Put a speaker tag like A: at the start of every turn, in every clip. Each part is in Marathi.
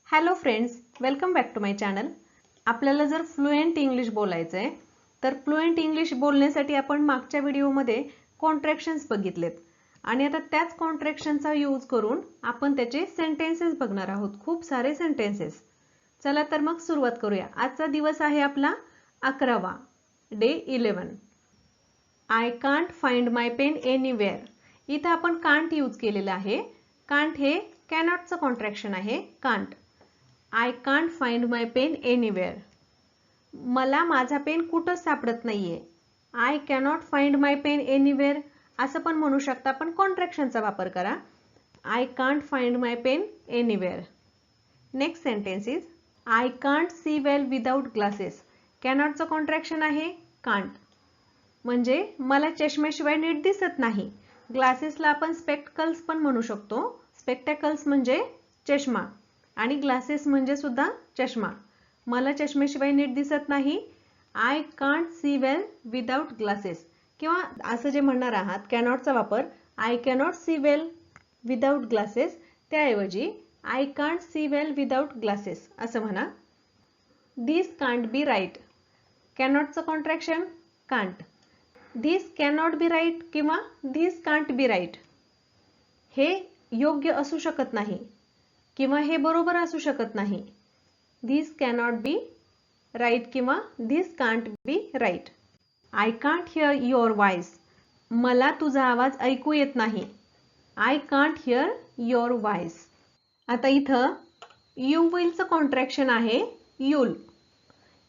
A: Hello friends, welcome back to my channel. आपल्याला जर फ्लुएंट इंग्लिश बोलायचं आहे तर फ्लुएंट इंग्लिश बोलण्यासाठी आपण मागच्या व्हिडिओमध्ये कॉन्ट्रॅक्शन्स बघितलेत आणि आता त्याच कॉन्ट्रॅक्शनचा यूज करून आपण त्याचे सेंटेन्सेस बघणार आहोत. खूप सारे सेंटेन्सेस. चला तर मग सुरुवात करूया. आजचा दिवस आहे आपला 11वा, day 11. I can't find my pen anywhere. इथं आपण कांट यूज केलेलं आहे. कांट हे कॅनॉटचं कॉन्ट्रॅक्शन आहे. Can't. I can't find my pen anywhere. मला माझा पेन कुठंच सापडत नाहीये. I cannot find my pen anywhere असं पण म्हणू शकता, पण कॉन्ट्रॅक्शनचा वापर करा. I can't find my pen anywhere. Next sentence is I can't see well without glasses. कॅनॉटचं कॉन्ट्रॅक्शन आहे कांट. म्हणजे मला चष्म्याशिवाय नीट दिसत नाही. ग्लासेसला आपण स्पेक्टकल्स पण म्हणू शकतो. स्पेक्टॅकल्स म्हणजे चष्मा आणि ग्लासेस म्हणजे सुद्धा चष्मा. मला चष्म्याशिवाय नीट दिसत नाही. I can't see well without glasses. किंवा असं जे म्हणणार आहात कॅनॉटचा वापर, I cannot see well without glasses, त्याऐवजी I can't see well without glasses असं म्हणा. This can't be right. कॅनॉटचं contraction can't. This cannot be right किंवा दिस कांट बी राईट. हे योग्य असू शकत नाही किंवा हे बरोबर असू शकत नाही. दिस कॅनॉट बी राईट किंवा this can't be right. I can't hear your voice. मला तुझा आवाज ऐकू येत नाही. I can't hear your voice. आता इथं यू विलचं कॉन्ट्रॅक्शन आहे युल.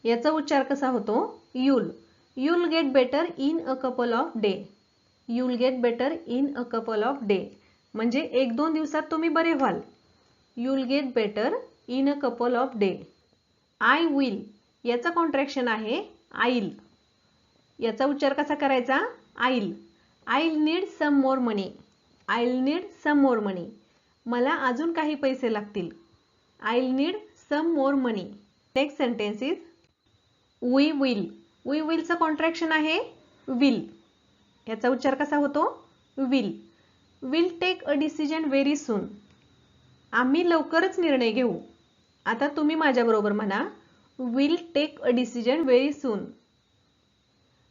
A: याचा उच्चार कसा होतो? You'll. You'll get better in a couple of day. You'll get better in a couple of day म्हणजे 1-2 दिवसात तुम्ही बरे व्हाल. You'll get better in a couple of days. I will याचा कॉन्ट्रॅक्शन आहे I'll. याचा उच्चार कसा करायचा? I'll. I'll need some more money. I'll need some more money. मला अजून काही पैसे लागतील. I'll need some more money. Next sentence is we will. We will चा कॉन्ट्रॅक्शन आहे will. याचा उच्चार कसा होतो? will. Will take a decision very soon. आम्ही लवकरच निर्णय घेऊ. आता तुम्ही माझ्याबरोबर म्हणा, will take a decision very soon.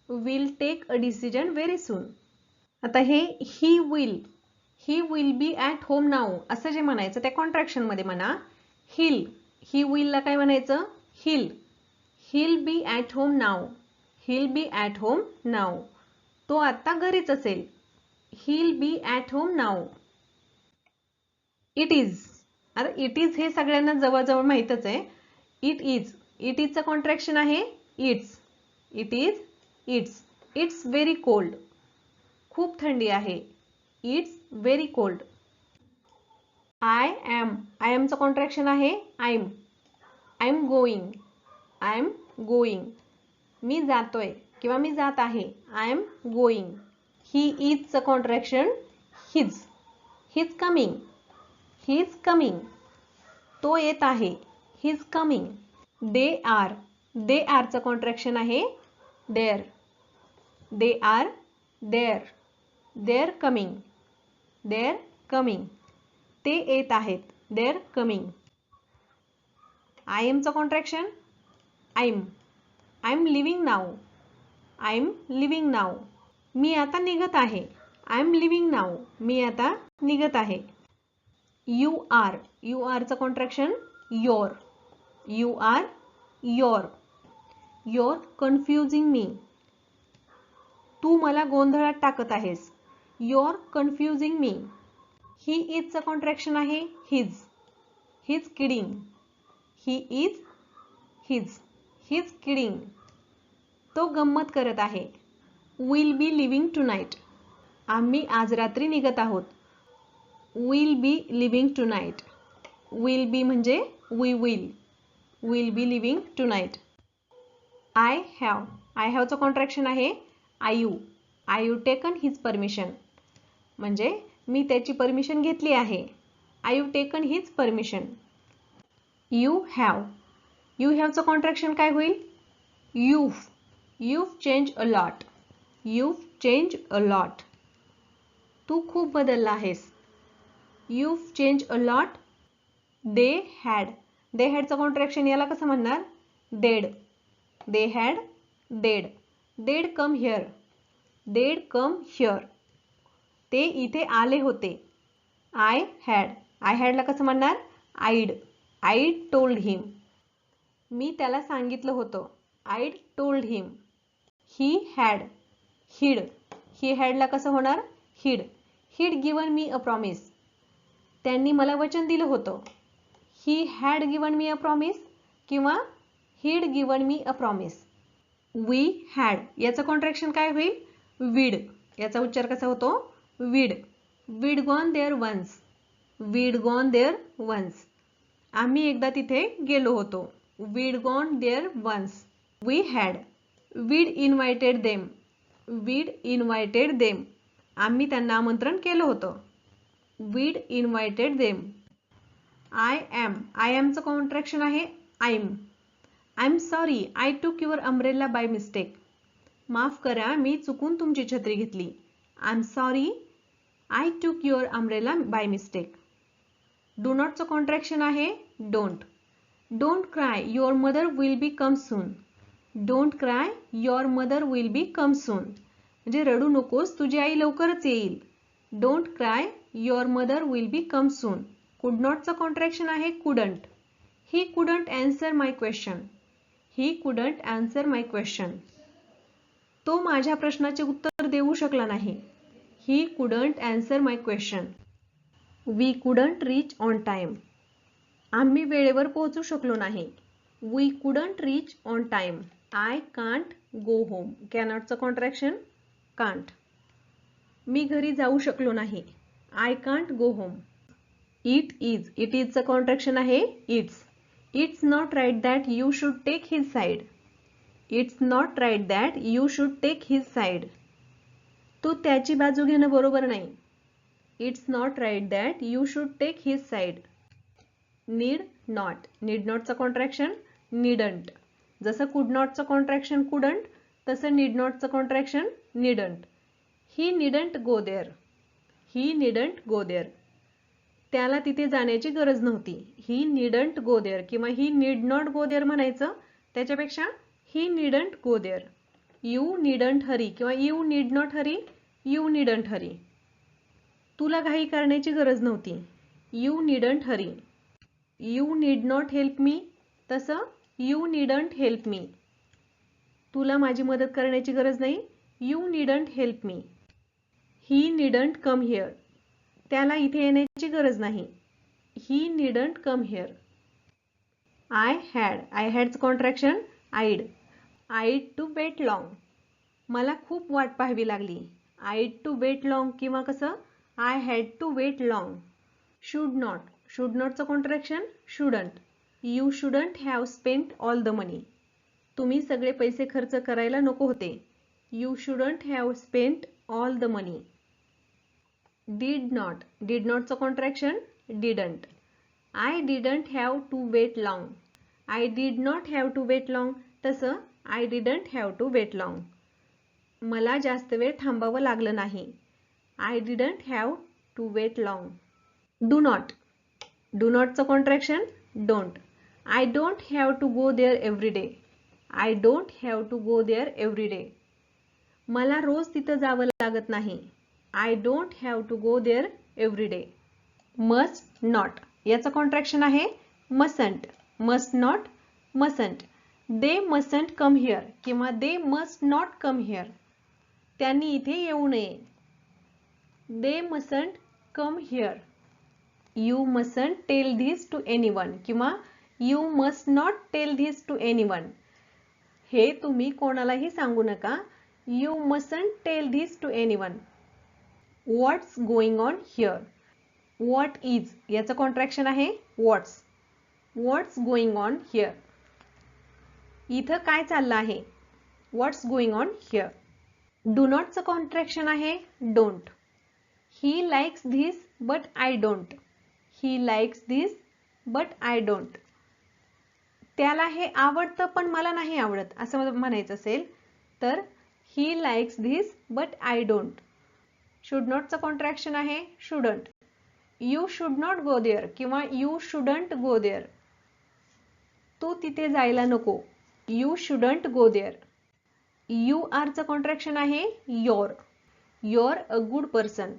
A: Will take a decision very soon. आता हे ही will be at home now असं जे म्हणायचं त्या कॉन्ट्रॅक्शन मध्ये म्हणा हिल. ही विलला काय म्हणायचं? He'll. He'll be at home now. He'll be at home now. तो आता घरीच असेल. He'll be at home now. It is. आता इट इज हे सगळ्यांना जवळजवळ माहीतच आहे. It is. इट इजचं कॉन्ट्रॅक्शन आहे it's. It is it's. It's very cold. खूप थंडी आहे. It's very cold. I am. I एमचं कॉन्ट्रॅक्शन आहे I am. I am going. I am going. मी जातोय किंवा मी जात आहे. I am going. ही इजचं contraction he's. He's coming. He is coming. तो येत आहे. He is coming. They are. They आरचं कॉन्ट्रॅक्शन आहे they're. They are they're. They're coming. They're coming. ते येत आहेत. They're coming. आय एमचं contraction I am. I am leaving now. I am leaving now. मी आता निघत आहे. I am leaving now. मी आता निघत आहे. You are. यू आरचं contraction your. You are you're. You're confusing me. तू मला गोंधळात टाकत आहेस. You're confusing me. ही इजचं कॉन्ट्रॅक्शन आहे he's. He's kidding. He is he's. He's kidding. तो गंमत करत आहे. We'll be leaving tonight. आम्ही आज रात्री निघत आहोत. We'll be leaving tonight. We'll be म्हणजे we will. We'll be leaving tonight. I have. I हॅवचं कॉन्ट्रॅक्शन आहे I've. I've taken his permission. म्हणजे मी त्याची परमिशन घेतली आहे. I've taken his permission. You have. You हॅवचं कॉन्ट्रॅक्शन काय होईल? You've. You've change a lot. You've change a lot. तू खूप बदलला आहेस. You've changed a lot. They had. They हॅडचं कॉन्ट्रॅक्शन याला कसं म्हणणार? They'd. They had, they'd. They'd come here. They'd come here. ते इथे आले होते. I had. आय हॅडला कसं म्हणणार? आईड. I'd told him. मी त्याला सांगितलं होतं. I'd told him. He had. He'd. He हॅडला कसं होणार? हिड. हिड गिवन मी अ प्रॉमिस. त्यांनी मला वचन दिलं होतं. He had given me a promise किंवा he'd given me a promise. We had याचं कॉन्ट्रॅक्शन काय होईल? विड. याचा उच्चार कसा होतो? We'd. We'd gone there once. We'd gone there once. आम्ही एकदा तिथे गेलो होतो. We'd gone there once. We had. We'd invited them. We'd invited them. आम्ही त्यांना आमंत्रण केलं होतं. We'd invited them. I am. I एमचं कॉन्ट्रॅक्शन आहे I'm. I am sorry I took your umbrella by mistake. माफ करा मी चुकून तुमची छत्री घेतली. I am sorry I took your umbrella by mistake. Do नॉटचं कॉन्ट्रॅक्शन आहे don't. Don't cry your mother will be come soon. Don't cry your mother will be come soon. म्हणजे रडू नकोस तुझी आई लवकरच येईल. Don't cry your mother will be come soon. Could नॉटचं कॉन्ट्रॅक्शन आहे couldn't. He couldn't answer my question. He couldn't answer my question. तो माझ्या प्रश्नाचे उत्तर देऊ शकला नाही. He couldn't answer my question. We couldn't reach on time. आम्ही वेळेवर पोहोचू शकलो नाही. We couldn't reach on time. I can't go home. कॅनॉटचं कॉन्ट्रॅक्शन कांट. मी घरी जाऊ शकलो नाही. I can't go home. It is. It इजचं कॉन्ट्रॅक्शन आहे it's. It's not right that you should take his side. It's not right that you should take his side. तू त्याची बाजू घेणं बरोबर नाही. It's not right that you should take his side. Need not. Need नॉटचं कॉन्ट्रॅक्शन नीडंट. जसं कुड नॉटचं कॉन्ट्रॅक्शन कुडंट तसं नीड नॉटचं contraction needn't. He needn't go there. He needn't go there. त्याला तिथे जाण्याची गरज नव्हती. ही नीडंट गो देअर किंवा he need not go there म्हणायचं. त्याच्यापेक्षा he needn't go there. You needn't hurry किंवा you need not hurry. You needn't hurry. तुला घाई करण्याची गरज नव्हती. You needn't hurry. You need not help me. तसं यू नीडंट हेल्प मी. तुला माझी मदत करण्याची गरज नाही. You needn't help me. He needn't come here. त्याला इथे येण्याची गरज नाही. He needn't come here. I had. I हॅडचं contraction I'd. I'd to wait long. मला खूप वाट पाहावी लागली. आईड टू वेट लॉंग किंवा कसं I had to wait long. Should not. Should नॉटचं contraction shouldn't. You shouldn't have spent all the money. तुम्ही सगळे पैसे खर्च करायला नको होते. You shouldn't have spent all the money. Did not. Did नॉटचं contraction didn't. I didn't have to wait long. I did not have to wait long. तसं I didn't have to wait long. मला जास्त वेळ थांबावं लागलं नाही. I didn't have to wait long. Do not. Do नॉटचं contraction don't. I don't have to go there every day. I don't have to go there every day. मला रोज तिथं जावं लागत नाही. I don't have to go there every day. Must not. याचं कॉन्ट्रॅक्शन आहे mustn't. Must not mustn't. They mustn't come here किंवा they must not come here. त्यांनी इथे येऊ नये. They mustn't come here. You mustn't tell this to anyone किंवा you must not tell this to anyone. हे तुम्ही कोणालाही सांगू नका. You mustn't tell this to anyone. What's going on here. What is. याचं कॉन्ट्रॅक्शन आहे what's. What's going on here. इथं काय चाललं आहे. What's going on here. Do नॉटचं कॉन्ट्रॅक्शन आहे don't. He likes this but I don't. He likes this but I don't. त्याला हे आवडतं पण मला नाही आवडत असं म्हणायचं असेल तर he likes this but I don't. Should नॉटचं कॉन्ट्रॅक्शन आहे shouldn't. You should not go there किंवा यू शुडंट गो देअर. तू तिथे जायला नको. You shouldn't go there. You आरचं कॉन्ट्रॅक्शन आहे you're. You're a good person.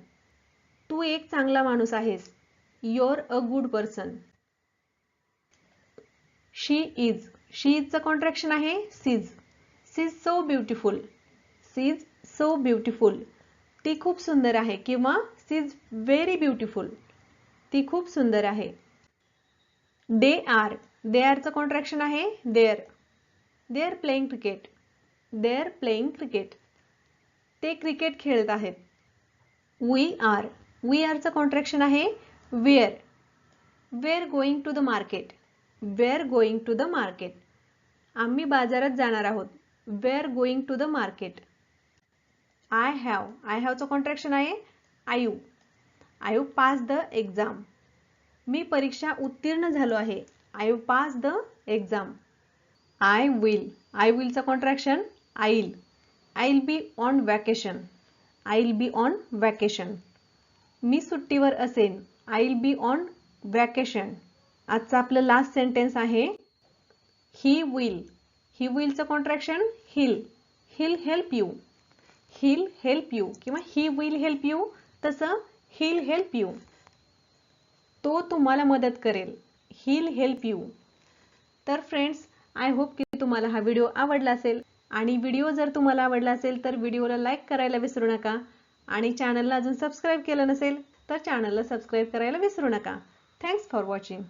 A: तू एक चांगला माणूस आहेस. You're a good person. She is. She इजचं कॉन्ट्रॅक्शन आहे she's. She's so beautiful. She's so beautiful. ती खूप सुंदर आहे किंवा सीज व्हेरी ब्युटिफुल. ती खूप सुंदर आहे. They are. दे आरचं कॉन्ट्रॅक्शन आहे they're. They are playing cricket. They are playing cricket. ते क्रिकेट खेळत आहेत. We are. वी आरचं कॉन्ट्रॅक्शन आहे we're. We're going to the market. We're going to the market. आम्ही बाजारात जाणार आहोत. We're going to the market. I have. I हॅवचं कॉन्ट्रॅक्शन आहे I've. I've pass the exam. मी परीक्षा उत्तीर्ण झालो आहे. I've pass the exam. I will. I विलचं contraction I'll. I will be on vacation. I will be on vacation. मी सुट्टीवर असेन. I will be on vacation. आजचं आपलं लास्ट सेंटेन्स आहे ही विल. ही विलचं contraction he'll. He'll help you. He'll help you किंवा ही विल हेल्प यू तसं हिल हेल्प यू. तो तुम्हाला मदत करेल. He'll help you. तर फ्रेंड्स, आय होप की तुम्हाला हा व्हिडिओ आवडला असेल आणि व्हिडिओ जर तुम्हाला आवडला असेल तर व्हिडिओला लाईक करायला विसरू नका आणि चॅनलला अजून सबस्क्राईब केलं नसेल तर चॅनलला सबस्क्राईब करायला विसरू नका. Thanks for watching.